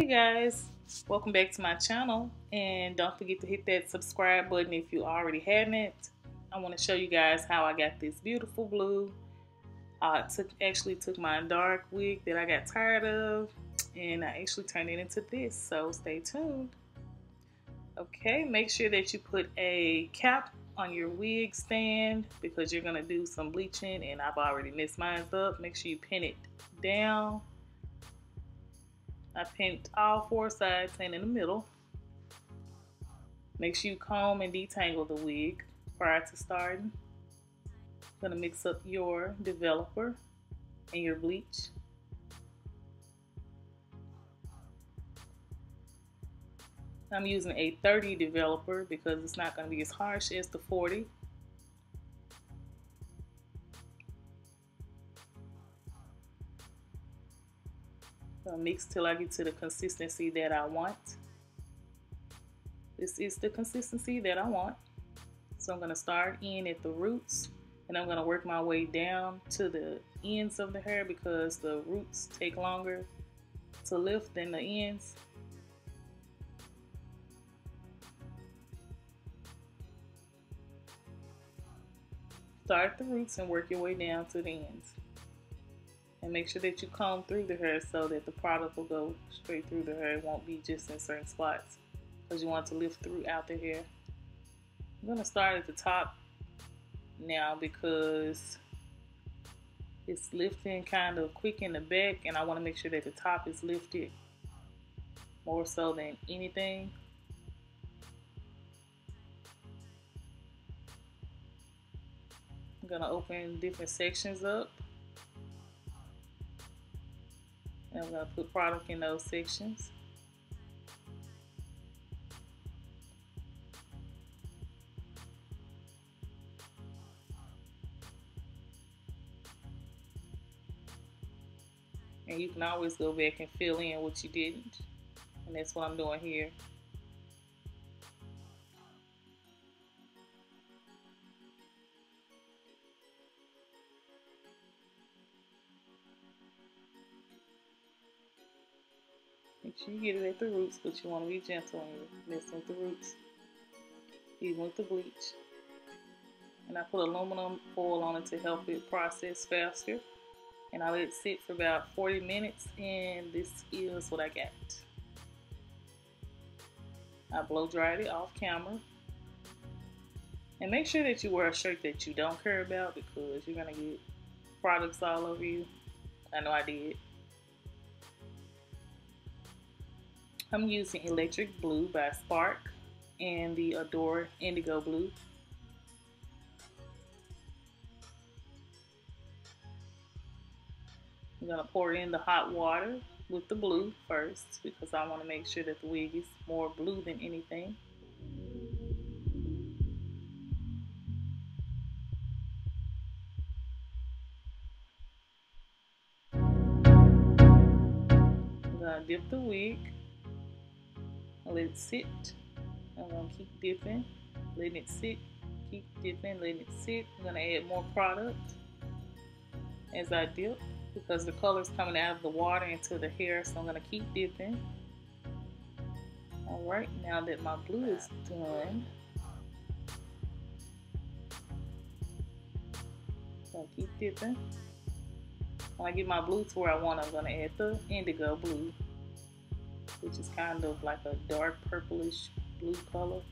Hey guys, welcome back to my channel, and don't forget to hit that subscribe button if you already haven't. I want to show you guys how I got this beautiful blue. I actually took my dark wig that I got tired of and I actually turned it into this, so stay tuned. Okay, make sure that you put a cap on your wig stand because you're going to do some bleaching, and I've already messed mine up. Make sure you pin it down. I pinned all four sides and in the middle. Make sure you comb and detangle the wig prior to starting. I'm going to mix up your developer and your bleach. I'm using a 30 developer because it's not going to be as harsh as the 40. I'll mix till I get to the consistency that I want. This is the consistency that I want. So I'm going to start in at the roots, and I'm going to work my way down to the ends of the hair because the roots take longer to lift than the ends. Start at the roots and work your way down to the ends. And make sure that you comb through the hair so that the product will go straight through the hair. It won't be just in certain spots because you want to lift throughout the hair. I'm going to start at the top now because it's lifting kind of quick in the back, and I want to make sure that the top is lifted more so than anything. I'm going to open different sections up. And I'm going to put product in those sections. And you can always go back and fill in what you didn't. And that's what I'm doing here. Make sure you get it at the roots, but you want to be gentle when you're messing with the roots. Even with the bleach. And I put aluminum foil on it to help it process faster. And I let it sit for about 40 minutes, and this is what I got. I blow dried it off camera. And make sure that you wear a shirt that you don't care about because you're going to get products all over you. I know I did. I'm using Electric Blue by Spark and the Adore Indigo Blue. I'm going to pour in the hot water with the blue first because I want to make sure that the wig is more blue than anything. I'm going to dip the wig. Let it sit. I'm going to keep dipping, letting it sit, keep dipping, letting it sit. I'm going to add more product as I dip because the color is coming out of the water into the hair, so I'm going to keep dipping. Alright, now that my blue is done, so I keep dipping. When I get my blue to where I want, I'm going to add the indigo blue, which is kind of like a dark purplish blue color.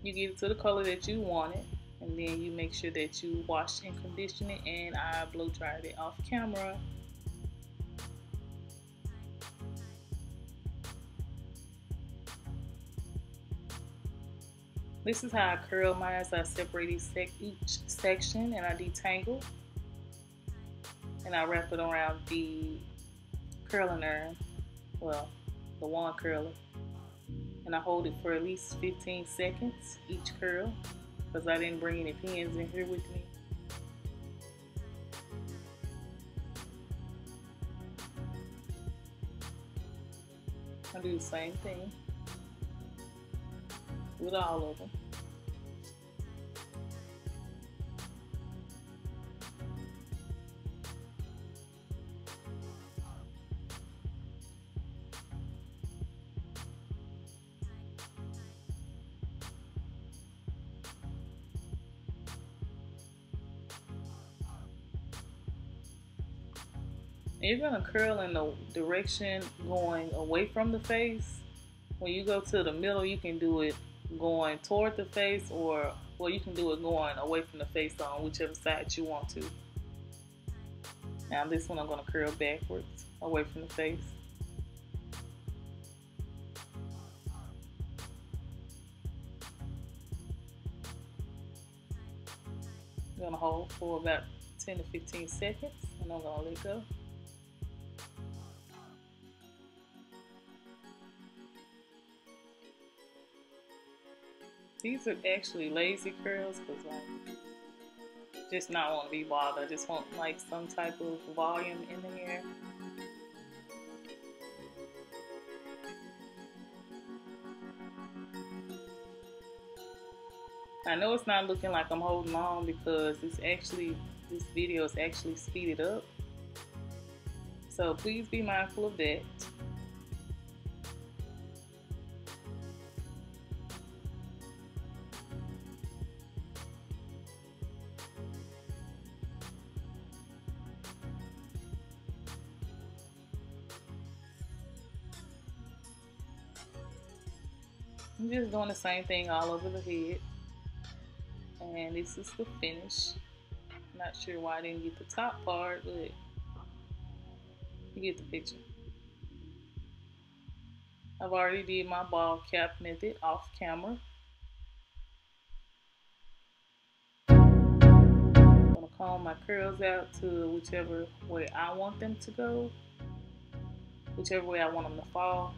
You get it to the color that you want it, and then you make sure that you wash and condition it, and I blow dried it off camera. This is how I curl mine. I separate each section and I detangle. And I wrap it around the curling iron, well, the wand curler. And I hold it for at least 15 seconds each curl because I didn't bring any pins in here with me. I do the same thing with all of them. And you're gonna curl in the direction going away from the face. When you go to the middle, you can do it going toward the face, or well, you can do it going away from the face on whichever side you want to. Now this one I'm gonna curl backwards, away from the face. I'm gonna hold for about 10 to 15 seconds and I'm gonna let go. These are actually lazy curls because I just not want to be bothered. I just want like some type of volume in the hair. I know it's not looking like I'm holding on because this video is actually speeded up. So please be mindful of that. I'm just doing the same thing all over the head. And this is the finish. Not sure why I didn't get the top part, but you get the picture. I've already did my ball cap method off camera. I'm gonna comb my curls out to whichever way I want them to go, whichever way I want them to fall.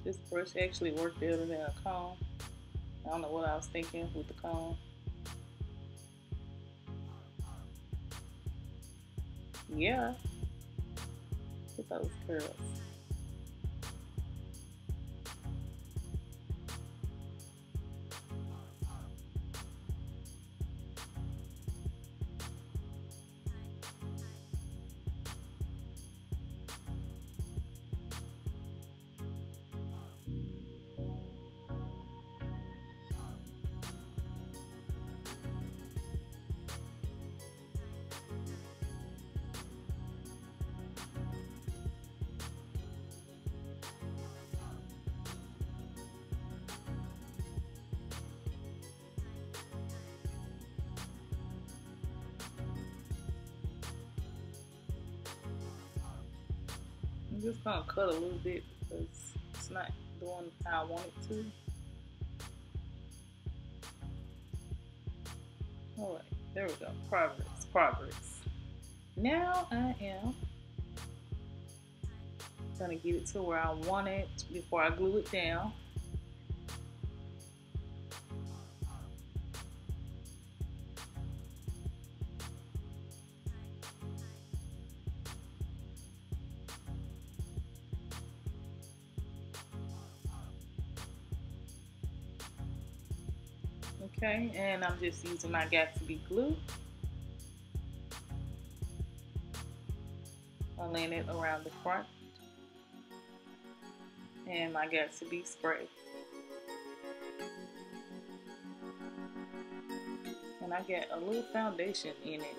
This brush actually worked better than a comb. I don't know what I was thinking with the comb. Yeah, look at those curls. I'm just gonna cut a little bit because it's not doing how I want it to. Alright, there we go. Progress. Now I am gonna get it to where I want it before I glue it down. Okay, and I'm just using my Got2b glue. I'm laying it around the front. And my Got2b spray. And I got a little foundation in it.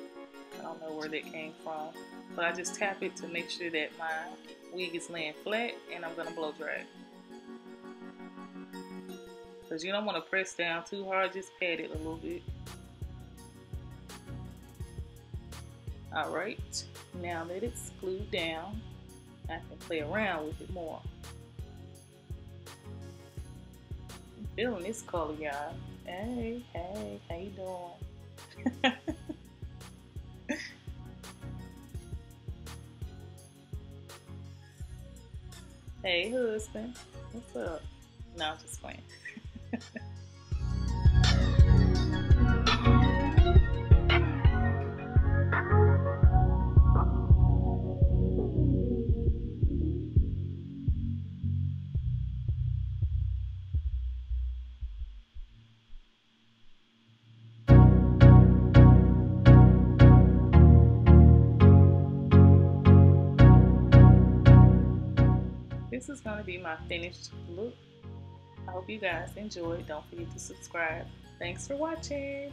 I don't know where that came from. But I just tap it to make sure that my wig is laying flat, and I'm going to blow dry it. Because you don't want to press down too hard, just pat it a little bit. Alright, now that it's glued down, I can play around with it more. I'm feeling this color, y'all. Hey, how you doing? Hey, husband, what's up? No, I'm just playing. this is going to be my finished look. I hope you guys enjoyed. Don't forget to subscribe. Thanks for watching.